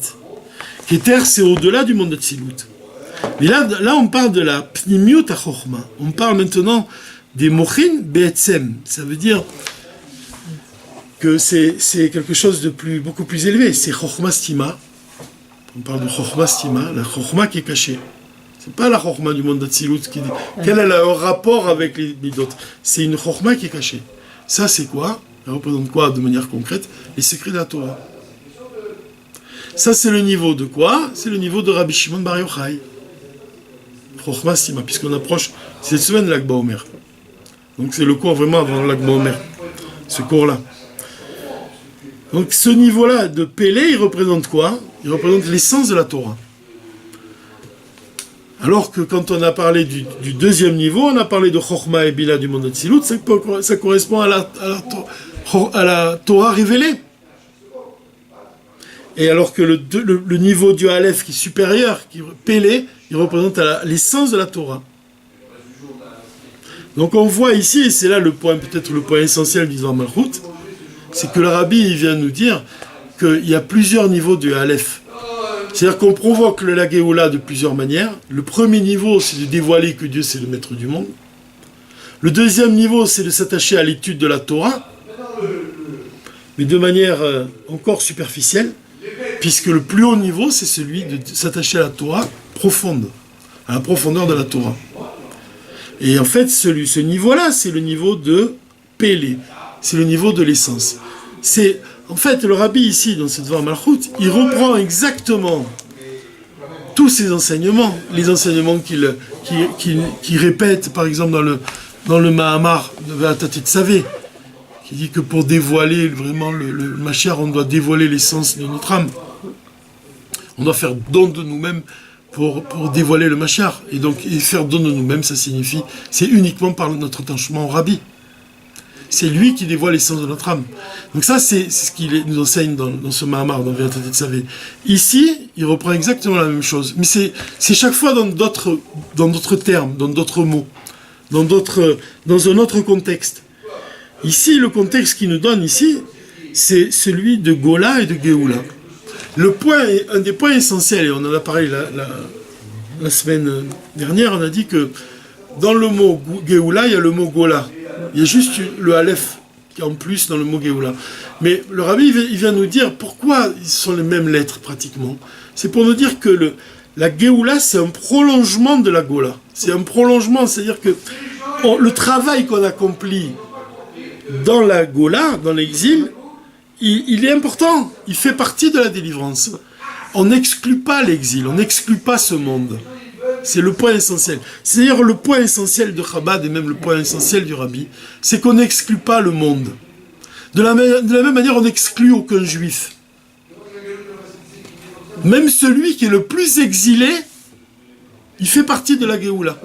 Keter, c'est au-delà du monde d'Atsilut. Mais là, on parle de la Pnimiut HaChokhma. On parle maintenant des Mochin Be'etzem. Ça veut dire que c'est quelque chose de beaucoup plus élevé. C'est Chokhma Stima. On parle de Chokhma Stima, la Chokhma qui est cachée. C'est pas la Chokhma du monde d'Atsilut qui dit qu'elle a un rapport avec les midot. C'est une Chokhma qui est cachée. Ça, c'est quoi? Elle représente quoi de manière concrète? Les secrets de la Torah. Ça, c'est le niveau de quoi? C'est le niveau de Rabbi Shimon Bar Yochai. Chokhma Stima, puisqu'on approche cette semaine de l'Akba Omer. Donc c'est le cours vraiment avant l'Akba Omer. Ce cours-là. Donc ce niveau-là de Pélé, il représente quoi? Il représente l'essence de la Torah. Alors que quand on a parlé du deuxième niveau, on a parlé de Chokhma et Bina du monde d'Atsilut, ça correspond à la Torah révélée. Et alors que le niveau du Aleph qui est supérieur, qui Pélé, il représente l'essence de la Torah. Donc on voit ici, et c'est là peut-être le point essentiel du Zohar Malchut, c'est que le Rabbi il vient nous dire qu'il y a plusieurs niveaux du Aleph. C'est-à-dire qu'on provoque la Géoula de plusieurs manières. Le premier niveau, c'est de dévoiler que Dieu c'est le maître du monde. Le deuxième niveau, c'est de s'attacher à l'étude de la Torah, mais de manière encore superficielle, puisque le plus haut niveau, c'est celui de s'attacher à la Torah profonde, à la profondeur de la Torah. Et en fait, ce niveau-là, c'est le niveau de Pélé, c'est le niveau de l'essence. En fait, le Rabbi ici, dans cette Zohar Malchut, il reprend exactement tous ces enseignements, les enseignements qu'il répète, par exemple, dans le Mahamar de Ve'ata Tetzavé, qui dit que pour dévoiler vraiment le Mashiach, on doit dévoiler l'essence de notre âme. On doit faire don de nous-mêmes pour dévoiler le Mashiach. Et donc, faire don de nous-mêmes, ça signifie, c'est uniquement par notre attachement au Rabbi. C'est lui qui dévoile l'essence de notre âme. Donc ça, c'est ce qu'il nous enseigne dans ce Mahamar, dans Ve'ata Tetzavé. Ici, il reprend exactement la même chose. Mais c'est chaque fois dans d'autres termes, dans d'autres mots, dans un autre contexte. Ici, le contexte qu'il nous donne ici, c'est celui de Gola et de Géoula. Un des points essentiels, et on en a parlé la semaine dernière, on a dit que dans le mot Géoula, il y a le mot Gola. Il y a juste le Aleph qui est en plus dans le mot Géoula. Mais le Rabbi, il vient nous dire pourquoi ils sont les mêmes lettres pratiquement. C'est pour nous dire que la Géoula, c'est un prolongement de la Gola. C'est un prolongement, c'est-à-dire que le travail qu'on accomplit dans la Gola, dans l'exil, il est important. Il fait partie de la délivrance. On n'exclut pas l'exil, on n'exclut pas ce monde. C'est le point essentiel. C'est d'ailleurs le point essentiel de Chabad et même le point essentiel du Rabbi, c'est qu'on n'exclut pas le monde. De la même manière, on n'exclut aucun juif. Même celui qui est le plus exilé, Il fait partie de la Géoula.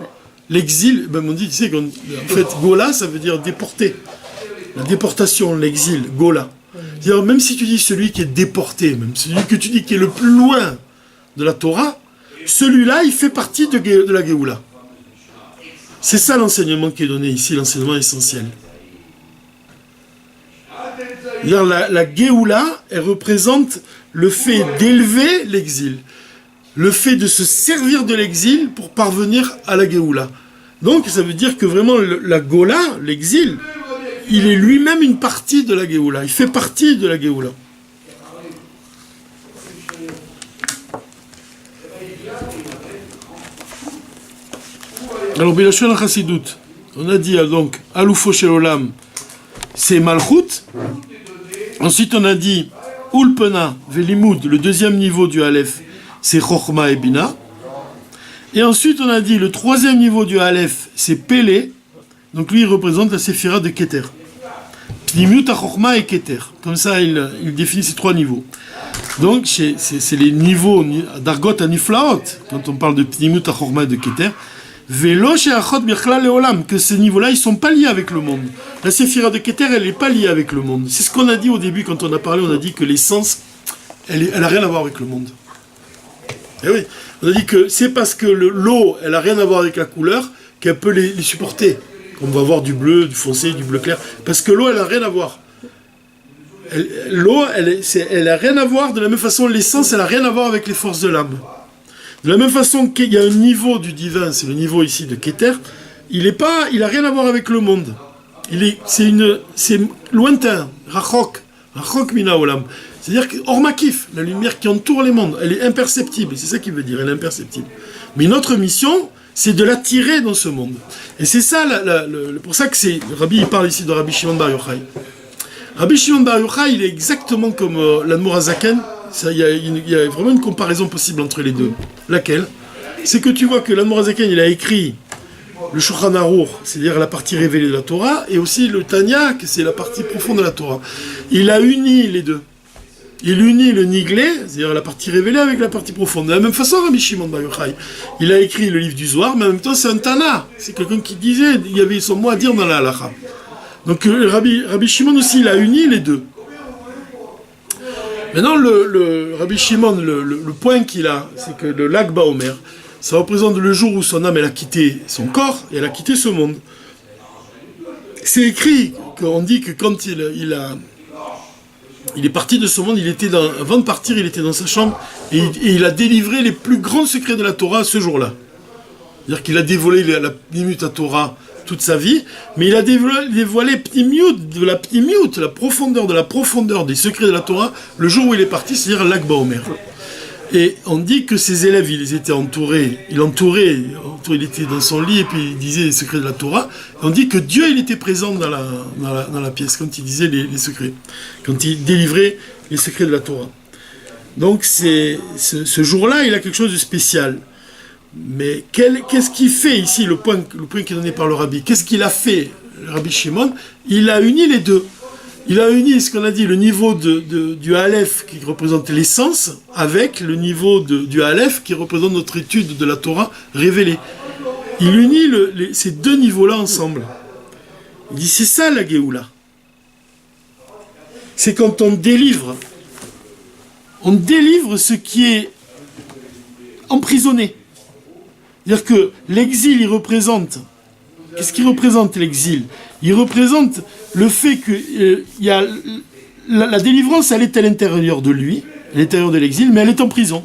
L'exil, ben on dit, tu sais, en fait, Gola, ça veut dire déporté. La déportation, l'exil, Gola. C'est-à-dire, même si tu dis celui qui est déporté, même celui que tu dis qui est le plus loin de la Torah, celui-là, il fait partie de la Géoula. C'est ça l'enseignement qui est donné ici, l'enseignement essentiel. La Géoula, elle représente le fait d'élever l'exil, le fait de se servir de l'exil pour parvenir à la Géoula. Donc ça veut dire que vraiment la Gola, l'exil, il est lui-même une partie de la Géoula, il fait partie de la Géoula. Alors, Bilashon Chassidut, on a dit donc, Aloufo Shel Olam, c'est Malchut. Ensuite, on a dit, Ulpena Velimud, le deuxième niveau du Aleph, c'est Chochma et Bina. Et ensuite, on a dit, le troisième niveau du Aleph, c'est Pélé. Donc, lui, il représente la Séphira de Keter. Pnimiut Chochma et Keter. Comme ça, il définit ces trois niveaux. Donc, c'est les niveaux d'Argot à Niflaot, quand on parle de Pnimiut Chochma et de Keter. Vélo chez Achot Birkla Leolam, que ces niveaux-là, ils ne sont pas liés avec le monde. La Séphira de Keter, elle n'est pas liée avec le monde. C'est ce qu'on a dit au début, quand on a parlé, on a dit que l'essence, elle n'a rien à voir avec le monde. Et oui, on a dit que c'est parce que l'eau, elle n'a rien à voir avec la couleur, qu'elle peut les supporter. On va voir du bleu, du foncé, du bleu clair. Parce que l'eau, elle n'a rien à voir. L'eau, elle n'a rien à voir. De la même façon, l'essence, elle n'a rien à voir avec les forces de l'âme. De la même façon qu'il y a un niveau du divin, c'est le niveau ici de Keter, il n'a rien à voir avec le monde. C'est lointain, Rachok Mina Olam. C'est-à-dire que Ormakif, la lumière qui entoure les mondes, elle est imperceptible. C'est ça qu'il veut dire, elle est imperceptible. Mais notre mission, c'est de l'attirer dans ce monde. Et c'est ça, pour ça que Rabbi, il parle ici de Rabbi Shimon Bar Yochai. Rabbi Shimon Bar Yochai, il est exactement comme l'Admor HaZaken. Il y a vraiment une comparaison possible entre les deux. Laquelle? C'est que tu vois que l'Admor HaZaken, il a écrit le Shulchan Aruch, c'est-à-dire la partie révélée de la Torah, et aussi le Tanya, que c'est la partie profonde de la Torah. Il a uni les deux. Il unit le Niglé, c'est-à-dire la partie révélée, avec la partie profonde. De la même façon, Rabbi Shimon Bar Yochai, il a écrit le livre du Zohar, mais en même temps, c'est un Tana. C'est quelqu'un qui disait, il y avait son mot à dire dans la halacha. Donc Rabbi Shimon aussi, il a uni les deux. Maintenant, le Rabbi Shimon, le point qu'il a, c'est que le Lag Baomer, ça représente le jour où son âme, elle a quitté son corps et elle a quitté ce monde. C'est écrit qu'on dit que quand il est parti de ce monde, avant de partir, il était dans sa chambre et il a délivré les plus grands secrets de la Torah ce jour-là. C'est-à-dire qu'il a dévoilé la Pnimut Torah toute sa vie, mais il a dévoilé la profondeur des secrets de la Torah le jour où il est parti, c'est-à-dire Lag Baomer. Et on dit que ses élèves, ils étaient entourés, il était dans son lit et puis il disait les secrets de la Torah. Et on dit que Dieu, il était présent dans la pièce quand il disait les secrets, quand il délivrait les secrets de la Torah. Donc ce jour-là, il a quelque chose de spécial. Mais qu'est-ce qu'il fait ici, le point qui est donné par le Rabbi? Qu'est-ce qu'il a fait, le Rabbi Shimon? Il a uni les deux. Il a uni ce qu'on a dit, le niveau du Aleph qui représente l'essence, avec le niveau du Aleph qui représente notre étude de la Torah révélée. Il unit ces deux niveaux-là ensemble. Il dit, c'est ça la Géoula. C'est quand on délivre ce qui est emprisonné. C'est-à-dire que l'exil, il représente... Qu'est-ce qu'il représente, l'exil? Il représente le fait que la délivrance, elle est à l'intérieur de lui, à l'intérieur de l'exil, mais elle est en prison.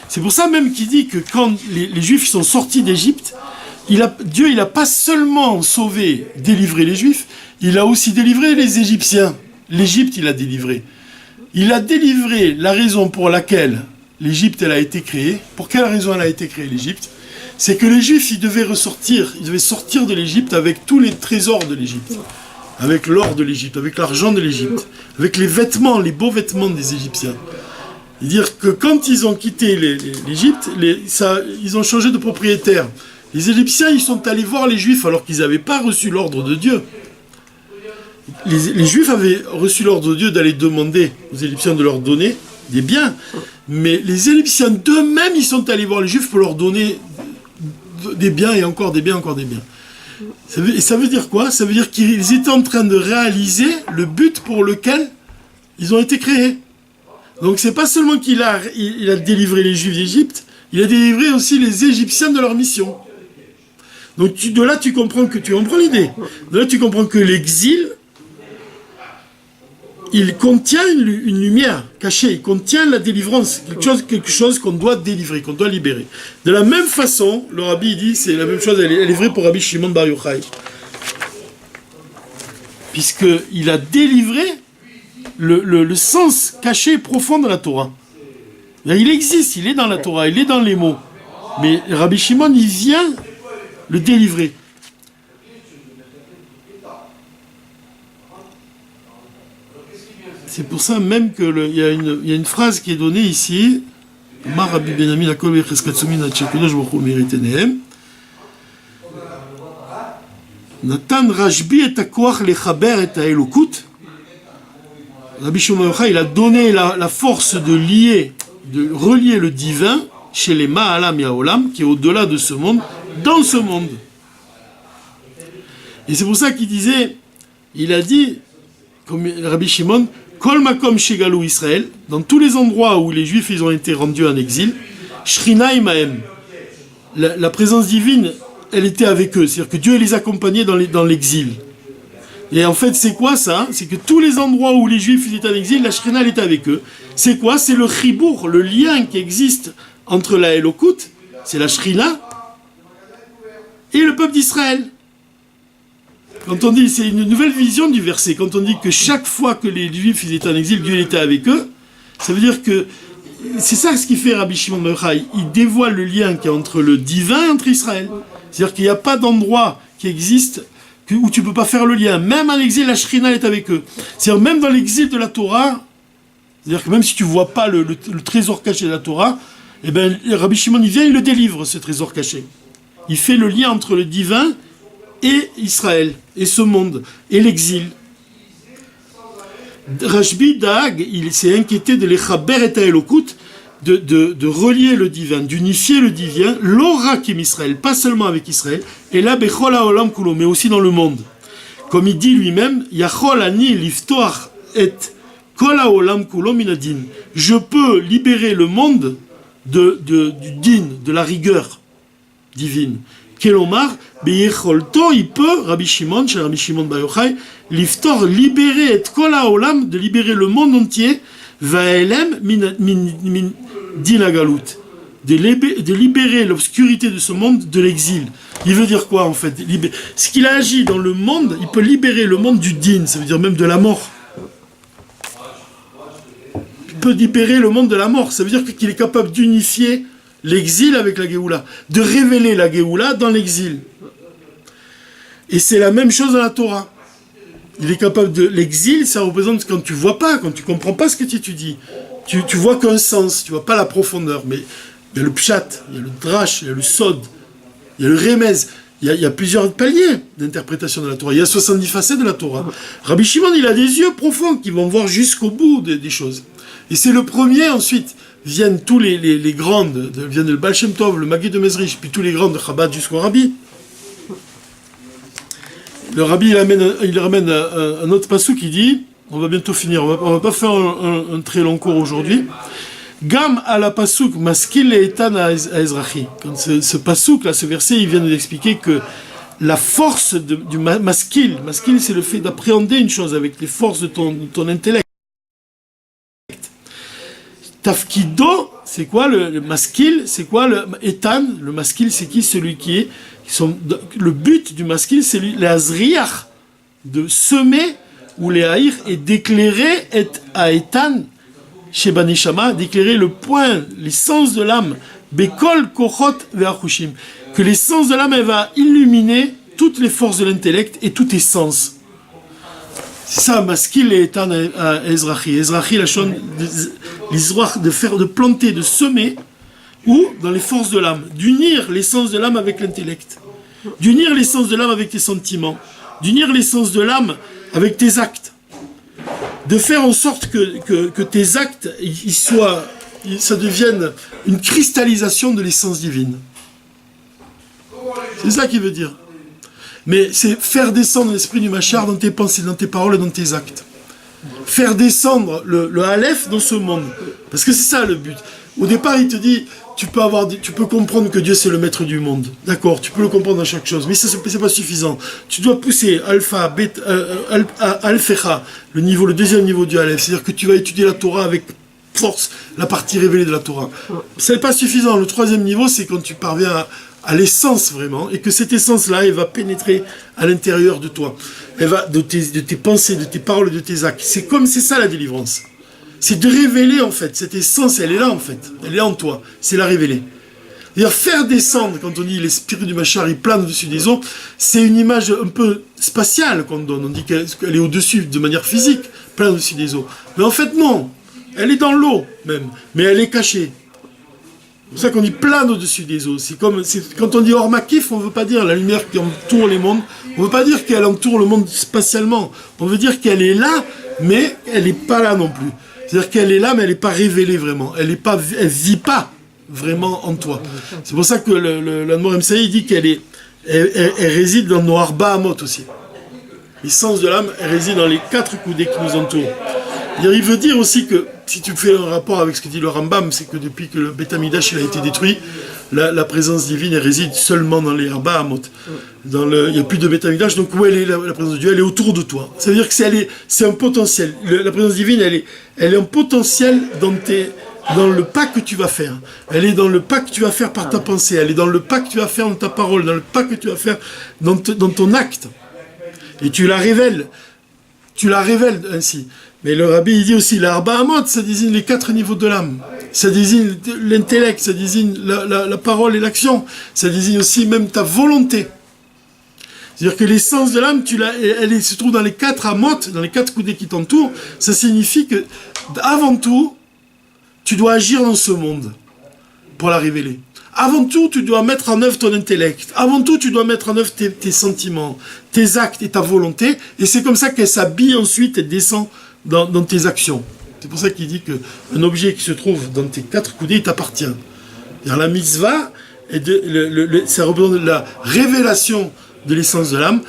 C'est pour ça même qu'il dit que quand les Juifs sont sortis d'Égypte, Dieu, il n'a pas seulement délivré les Juifs, il a aussi délivré les Égyptiens. L'Égypte, il a délivré. Il a délivré la raison pour laquelle l'Égypte, elle a été créée. Pour quelle raison elle a été créée, l'Égypte? C'est que les Juifs, ils devaient sortir de l'Égypte avec tous les trésors de l'Égypte, avec l'or de l'Égypte, avec l'argent de l'Égypte, avec les vêtements, les beaux vêtements des Égyptiens. C'est-à-dire que quand ils ont quitté l'Égypte, ils ont changé de propriétaire. Les Égyptiens, ils sont allés voir les Juifs alors qu'ils n'avaient pas reçu l'ordre de Dieu. Les Juifs avaient reçu l'ordre de Dieu d'aller demander aux Égyptiens de leur donner des biens, mais les Égyptiens d'eux-mêmes, ils sont allés voir les Juifs pour leur donner des biens et encore des biens, encore des biens. Ça veut dire quoi? Ça veut dire qu'ils étaient en train de réaliser le but pour lequel ils ont été créés. Donc c'est pas seulement qu'il a délivré les Juifs d'Égypte, il a délivré aussi les Égyptiens de leur mission. Donc de là tu comprends l'idée. De là tu comprends que l'exil, il contient une lumière cachée, il contient la délivrance, quelque chose qu'on doit délivrer, qu'on doit libérer. De la même façon, le Rabbi dit, c'est la même chose, elle est vraie pour Rabbi Shimon Bar Yochai. Puisqu'il a délivré le sens caché profond de la Torah. Il existe, il est dans la Torah, il est dans les mots. Mais Rabbi Shimon, il vient le délivrer. C'est pour ça même qu'il y a une phrase qui est donnée ici. Mar Rabbi Benjamin Akol Vecheskatsumin Atchekodosh Baruch Meritenehem. Natan Rashbi et Akoach Lechaber et Aelokut. Rabbi Shimon Bar Yochai, il a donné la force de relier le divin chez les Ma'alam Yaolam, qui est au-delà de ce monde, dans ce monde. Et c'est pour ça il a dit, comme Rabbi Shimon, Kol Makom Shegalou Israël, dans tous les endroits où les Juifs ils ont été rendus en exil, Shrina Imahem, la présence divine, elle était avec eux, c'est-à-dire que Dieu les accompagnait dans l'exil. Et en fait, c'est quoi ça? C'est que tous les endroits où les Juifs étaient en exil, la Shrina elle était avec eux. C'est quoi? C'est le chibour, le lien qui existe entre la Elokut, c'est la Shrina, et le peuple d'Israël. Quand on dit, c'est une nouvelle vision du verset, quand on dit que chaque fois que les Juifs ils étaient en exil, Dieu était avec eux, ça veut dire que c'est ça ce qui fait Rabbi Shimon Bar Yochai. Il dévoile le lien qu'il y a entre le divin et entre Israël. C'est-à-dire qu'il n'y a pas d'endroit qui existe où tu ne peux pas faire le lien. Même en exil, la Shrina est avec eux. C'est-à-dire même dans l'exil de la Torah, c'est-à-dire que même si tu ne vois pas le trésor caché de la Torah, eh ben, Rabbi Shimon il vient, il le délivre, ce trésor caché. Il fait le lien entre le divin et Israël, et ce monde, et l'exil. Rashbi Daag, il s'est inquiété de l'Echaber et Aelokut, de relier le divin, d'unifier le divin, l'ora kim Israël, pas seulement avec Israël, et là, Bechol haolam kulo, mais aussi dans le monde. Comme il dit lui-même, Yachol ani liftoach et kol haolam kulo minadin. Je peux libérer le monde du din, de la rigueur divine. Kelomar, Beyecholto, il peut, Rabbi Shimon, chez Rabbi Shimon Bar Yochai, liftor, libérer et kol haolam, de libérer le monde entier, vaelem min dinagalut, de libérer l'obscurité de ce monde de l'exil. Il veut dire quoi en fait? Ce qu'il a agi dans le monde, il peut libérer le monde du din, ça veut dire même de la mort. Il peut libérer le monde de la mort, ça veut dire qu'il est capable d'unifier l'exil avec la Géoula, de révéler la Géoula dans l'exil. Et c'est la même chose dans la Torah. Il est capable de... L'exil, ça représente quand tu vois pas, quand tu comprends pas ce que tu étudies. Tu vois qu'un sens, tu vois pas la profondeur. Mais il y a le pshat, il y a le drash, il y a le sod, il y a le remez. Il y a plusieurs paliers d'interprétation de la Torah. Il y a 70 facettes de la Torah. Rabbi Shimon, il a des yeux profonds qui vont voir jusqu'au bout des choses. Et c'est le premier, ensuite, viennent tous les grandes, viennent le Baal Shem Tov, le Maggid de Mezrich, puis tous les grands de Chabad jusqu'au Rabbi. Le Rabbi, il ramène un autre passou qui dit, on va bientôt finir, on va pas faire un très long cours aujourd'hui. Gam à la pasouk, maskil et etan à Ezrachi. Quand ce pasouk, là, ce verset, il vient nous expliquer que la force du maskil, c'est le fait d'appréhender une chose avec les forces de ton intellect. Tafkido, c'est quoi le maskil? C'est quoi le etan? Le maskil, c'est qui? Celui qui est... le but du maskil, c'est les azriach, de semer, ou les haïr, et d'éclairer et à etan, chez Banishama, d'éclairer le point, les sens de l'âme, bekol kochot ve'achushim, que les sens de l'âme, elle va illuminer toutes les forces de l'intellect et tous tes sens. C'est ça, maskil et etan à Ezrachi. Ezrachi, la chose, l'isroach, de planter, de semer, ou dans les forces de l'âme, d'unir l'essence de l'âme avec l'intellect, d'unir l'essence de l'âme avec tes sentiments, d'unir l'essence de l'âme avec tes actes, de faire en sorte que tes actes, ça devienne une cristallisation de l'essence divine. C'est ça qu'il veut dire. Mais c'est faire descendre l'esprit du Machar dans tes pensées, dans tes paroles et dans tes actes. Faire descendre le Aleph dans ce monde. Parce que c'est ça le but. Au départ, il te dit, tu peux comprendre que Dieu c'est le maître du monde. D'accord, tu peux le comprendre dans chaque chose. Mais ça, c'est pas suffisant. Tu dois pousser Alpha, Beta, Alpha, le deuxième niveau du Aleph. C'est-à-dire que tu vas étudier la Torah avec force, la partie révélée de la Torah. C'est pas suffisant. Le troisième niveau, c'est quand tu parviens à l'essence vraiment, et que cette essence-là, elle va pénétrer à l'intérieur de toi. Elle va de tes pensées, de tes paroles, de tes actes. C'est ça la délivrance. C'est de révéler en fait, cette essence, elle est là en fait. Elle est en toi, c'est la révéler. C'est-à-dire faire descendre, quand on dit l'esprit du Machar, il plane au-dessus des eaux, c'est une image un peu spatiale qu'on donne. On dit qu'elle est au-dessus de manière physique, plane au-dessus des eaux. Mais en fait non, elle est dans l'eau même, mais elle est cachée. C'est pour ça qu'on dit plane au-dessus des eaux. Quand on dit hors makif, on ne veut pas dire la lumière qui entoure les mondes. On ne veut pas dire qu'elle entoure le monde spatialement. On veut dire qu'elle est là, mais elle n'est pas là non plus. C'est-à-dire qu'elle est là, mais elle n'est pas révélée vraiment. Elle ne vit pas vraiment en toi. C'est pour ça que l'Admor Emsaï dit qu'elle réside dans nos Arba Amot aussi. L'essence de l'âme, elle réside dans les 4 coudées qui nous entourent. Il veut dire aussi que, si tu fais un rapport avec ce que dit le Rambam, c'est que depuis que le Beth Amikdash a été détruit, la présence divine elle réside seulement dans les Arba Amot. Il n'y a plus de Beth Amikdash, donc où elle est la présence de Dieu? Elle est autour de toi. Ça veut dire que c'est un potentiel. La présence divine, elle est un potentiel dans le pas que tu vas faire. Elle est dans le pas que tu vas faire par ta pensée. Elle est dans le pas que tu vas faire dans ta parole, dans le pas que tu vas faire dans ton acte. Et tu la révèles. Tu la révèles ainsi. Mais le Rabbi, il dit aussi, l'Arba Amot, ça désigne les 4 niveaux de l'âme. Ça désigne l'intellect, ça désigne la parole et l'action. Ça désigne aussi même ta volonté. C'est-à-dire que l'essence de l'âme, elle se trouve dans les 4 Amot, dans les 4 coudées qui t'entourent. Ça signifie que, avant tout, tu dois agir dans ce monde pour la révéler. Avant tout, tu dois mettre en œuvre ton intellect. Avant tout, tu dois mettre en œuvre tes sentiments, tes actes et ta volonté. Et c'est comme ça qu'elle s'habille ensuite et descend dans tes actions. C'est pour ça qu'il dit qu'un objet qui se trouve dans tes 4 coudées, il t'appartient. La mitzvah, ça représente la révélation de l'essence de l'âme.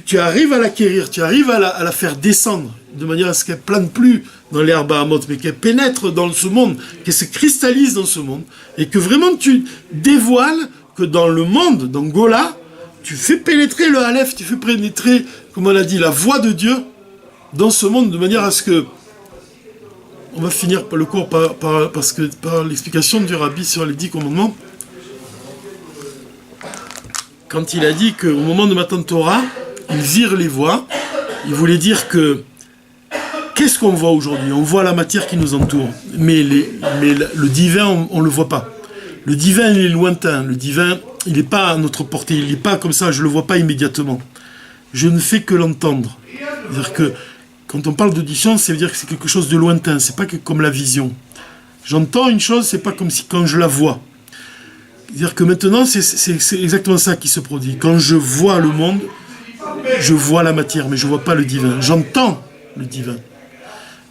Tu arrives à l'acquérir, tu arrives à la faire descendre, de manière à ce qu'elle plane plus dans l'herbe à Amot, mais qu'elle pénètre dans ce monde, qu'elle se cristallise dans ce monde, et que vraiment tu dévoiles que dans le monde, dans Gola, tu fais pénétrer le Aleph, tu fais pénétrer, comme on l'a dit, la voix de Dieu dans ce monde, de manière à ce que on va finir le cours par l'explication du Rabbi sur les 10 commandements. Quand il a dit qu'au moment de Matan Torah, il vire les voix, il voulait dire que qu'est-ce qu'on voit aujourd'hui? On voit la matière qui nous entoure, mais le divin, on ne le voit pas. Le divin, il est lointain. Le divin, il n'est pas à notre portée. Il n'est pas comme ça, je ne le vois pas immédiatement. Je ne fais que l'entendre. C'est-à-dire que quand on parle d'audition, ça veut dire que c'est quelque chose de lointain. C'est pas comme la vision. J'entends une chose, c'est pas comme si quand je la vois. C'est-à-dire que maintenant, c'est exactement ça qui se produit. Quand je vois le monde, je vois la matière, mais je ne vois pas le divin. J'entends le divin.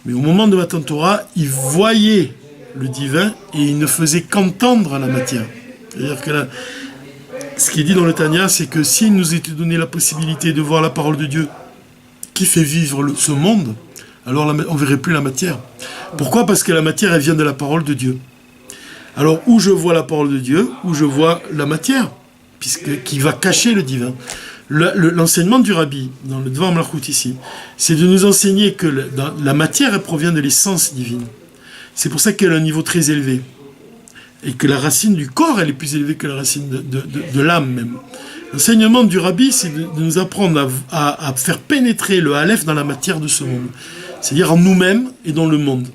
Mais au moment de Matan Torah, il voyait le divin et il ne faisait qu'entendre la matière. C'est-à-dire que là, ce qui est dit dans le Tanya, c'est que s'il nous était donné la possibilité de voir la parole de Dieu qui fait vivre ce monde, alors on ne verrait plus la matière. Pourquoi? Parce que la matière, elle vient de la parole de Dieu. Alors, où je vois la parole de Dieu, où je vois la matière, qui va cacher le divin. L'enseignement du Rabbi, dans le Dvar Malchut ici, c'est de nous enseigner que la matière, elle provient de l'essence divine. C'est pour ça qu'elle a un niveau très élevé. Et que la racine du corps, elle est plus élevée que la racine de l'âme même. L'enseignement du Rabbi, c'est de nous apprendre à faire pénétrer le Aleph dans la matière de ce monde. C'est-à-dire en nous-mêmes et dans le monde.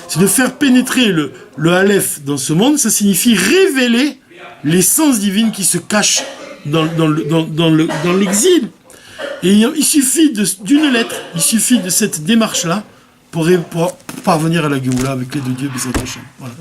C'est de faire pénétrer le Aleph dans ce monde, ça signifie révéler l'essence divine qui se cache dans l'exil. Et il suffit d'une lettre, il suffit de cette démarche-là pour parvenir à la Géoula avec l'aide de Dieu. Voilà.